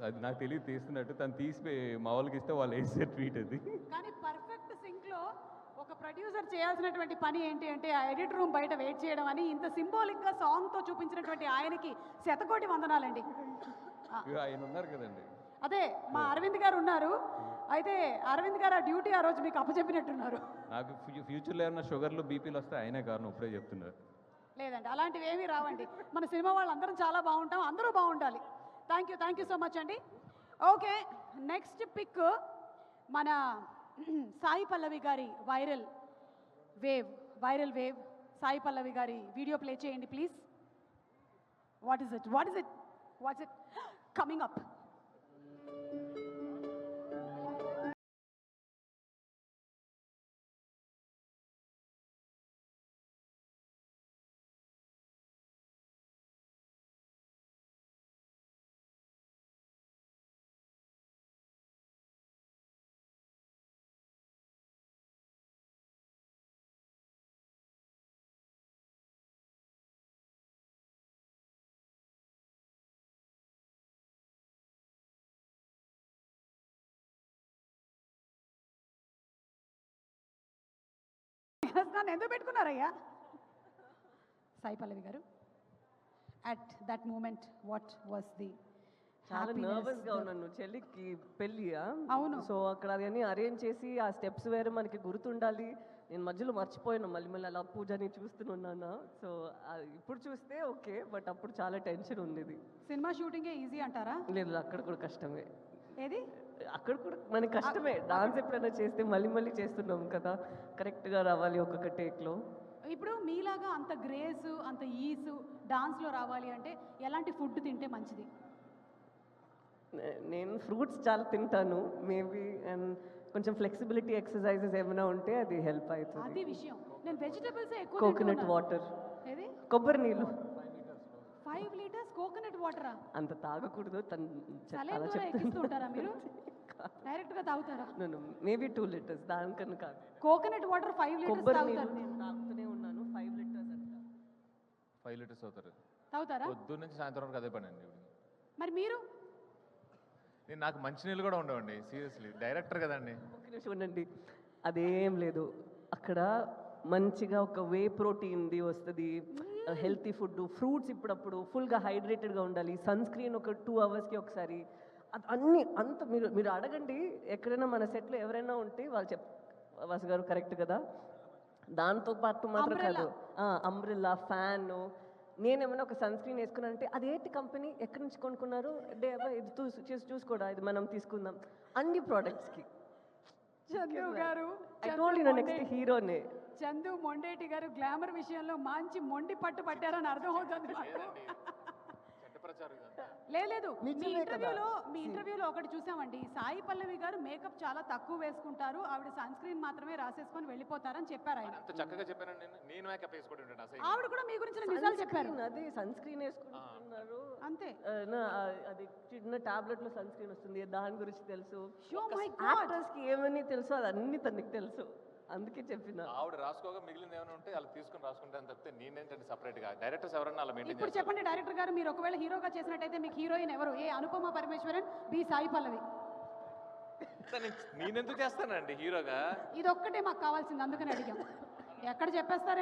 అది నాకు తెలియదు తీస్తున్నట్టు. తను తీసి మా వాళ్ళకి ఇస్తే వాళ్ళు వేసే ట్వీట్ అది. కానీ పర్ఫెక్ట్ సింక్లో ఒక ప్రొడ్యూసర్ చేయాల్సినటువంటి పని ఏంటి అంటే ఆ ఎడిట్ రూమ్ బయట వెయిట్ చేయడం అని ఇంత సింబాలిక్గా సాంగ్తో చూపించినటువంటి ఆయనకి శతకోటి వందనాలండి. ఆయన ఉన్నారు కదండి. అదే మా అరవింద్ గారు ఉన్నారు. అయితే అరవింద్ గారు ఆ డ్యూటీ ఆ రోజు మీకు అప్పచెప్పినట్టున్నారు. నాకు ఫ్యూచర్లో ఏమన్నా షుగర్లు బీపీలు వస్తే ఆయనే కారణం, ఇప్పుడే చెప్తున్నారు. లేదండి అలాంటివి ఏమీ రావండి. మన సినిమా వాళ్ళందరం చాలా బాగుంటాం, అందరూ బాగుండాలి. థ్యాంక్ యూ సో మచ్ అండి. ఓకే, నెక్స్ట్ పిక్ మన సాయి పల్లవి గారి వైరల్ వేవ్ సాయి పల్లవి గారి వీడియో ప్లే చేయండి please. What is it coming up? నన్ను ఎందుకు పెట్టుకున్నారయ్యా? సాయి పల్లవి గారు, at that moment what was the? చాలా నర్వస్ గా ఉన్నాను. చెల్లికి పెళ్ళి. అవును. సో అక్కడ అవన్నీ అరేంజ్ చేసి ఆ స్టెప్స్ వేరే మనకి గుర్తుండాలి. నేను మధ్యలో మర్చిపోయాను, మళ్ళీ అలా పూజని చూస్తున్నాను. సో ఇప్పుడు చూస్తే ఓకే, బట్ అప్పుడు చాలా టెన్షన్ ఉండేది. సినిమా షూటింగే ఈజీ అంటారా? లేదు, అక్కడ కూడా కష్టమే. ఏది? అక్కడ కూడా మనకి కష్టమే. డాన్స్ ఎప్పుడైనా చేస్తే మళ్ళీ చేస్తున్నాం కదా, కరెక్ట్గా రావాలి ఒక్కొక్క టేక్లో. ఇప్పుడు మీలాగా అంత గ్రేస్ అంత ఈసు డాన్స్లో రావాలి అంటే ఎలాంటి ఫుడ్ తింటే మంచిది? నేను ఫ్రూట్స్ చాలా తింటాను మేబీ, అండ్ కొంచెం ఫ్లెక్సిబిలిటీ ఎక్సర్సైజెస్ ఏమైనా ఉంటే అది హెల్ప్ అవుతుంది. అది విషయం. నేను వెజిటబుల్స్ ఎక్కువ కోకోనట్ వాటర్, ఏది? కొబ్బరి నీళ్ళు. 5 లీటర్స్ కోకోనట్ వాటరా? అంత తాగకూడదు, సలైన్ ద్వారా ఎక్కిస్తుంటారా మీరు? డైరెక్ట్గా తాగుతారా? మేబీ 2 లీటర్స్, దానికన్నా కాదు. కోకోనట్ వాటర్ 5 లీటర్స్ కొబ్బరి తాగుతారు? నీళ్ళు నేను తాగుతూనే ఉన్నాను. 5 లీటర్స్ అంట. 5 లీటర్స్ అవుతారు. తాగుతారా? పొద్దున్న నుంచి సాయంత్రం వరకు అదే పని అండి. మరి మీరు? నాకు మంచినీళ్ళు కూడా ఉండవండి, సీరియస్లీ. డైరెక్టర్ కదండి. ఒక నిమిషం ఉండండి. అదేం లేదు, అక్కడ మంచిగా ఒక వే ప్రోటీన్ది వస్తుంది, హెల్తీ ఫుడ్, ఫ్రూట్స్ ఇప్పుడప్పుడు ఫుల్గా హైడ్రేటెడ్గా ఉండాలి, సన్ స్క్రీన్ ఒక 2 అవర్స్కి ఒకసారి, అన్నీ అంత మీరు అడగండి. ఎక్కడైనా మన సెట్లో ఎవరైనా ఉంటే వాళ్ళు వాసు గారు కరెక్ట్ కదా. దాంతో పాటు మాత్రం కాదు, అంబ్రెల్లా, ఫ్యాన్. నేనేమైనా ఒక సన్ స్క్రీన్ వేసుకున్నానంటే అదేంటి కంపెనీ, ఎక్కడి నుంచి కొనుక్కున్నారు, ఇది చూసుకోడా, ఇది మనం తీసుకుందాం, అన్ని ప్రోడక్ట్స్కి. చందు గారు, నెక్స్ట్ హీరోనే చందు మొండేటి గారు గ్లామర్ విషయంలో మంచి మొండి పట్టు పట్టారని అర్థమవుతుంది నాకు. లేదు, మీ ఇంటర్వ్యూలో ఒకటి చూసామండి. సాయి పల్లవి గారు మేకప్ చాలా తక్కువ వేసుకుంటారు, ఆవిడ సన్ స్క్రీన్ మాత్రమే రాసేసుకొని వెళ్ళిపోతారని చెప్పారు ఆయన. చక్కగా చెప్పాను నేను మేకప్ వేసుకుంటాను. ఆవిడ కూడా మీ గురించి నిజాలు చెప్పారు. అదే సన్ స్క్రీన్ వేసుకుంటున్నారు అంతే. అది చిన్న టాబ్లెట్ లో సన్ స్క్రీన్ వస్తుంది, దాని గురించి తెలుసు. Oh my God. యాక్టర్స్ కి ఏమని తెలుసు అది అన్ని తనకి తెలుసు, అందుకే చెప్పిన. ఆవిడ రాసుకోగా మిగిలింది ఏమైనా ఉంటే అలా తీసుకుని రాసుకుంటాను తప్పితే నేనేంటంటే సపరేట్ గా. డైరెక్టర్స్ ఎవరన్నా అలా మెయింటైన్ ఇప్పుడు చెప్పండి డైరెక్టర్ గారు, మీరు ఒకవేళ హీరోగా చేసినట్టయితే మీకు హీరోయిన్ ఎవరు? ఏ అనుపమ పరమేశ్వరన్, బి సాయి పల్లవి? నేనెందుకు చేస్తానండి హీరోగా? ఇది ఒక్కటే మాకు కావాల్సింది, అందుకని అడిగాం. ఎక్కడ చెప్పేస్తారు?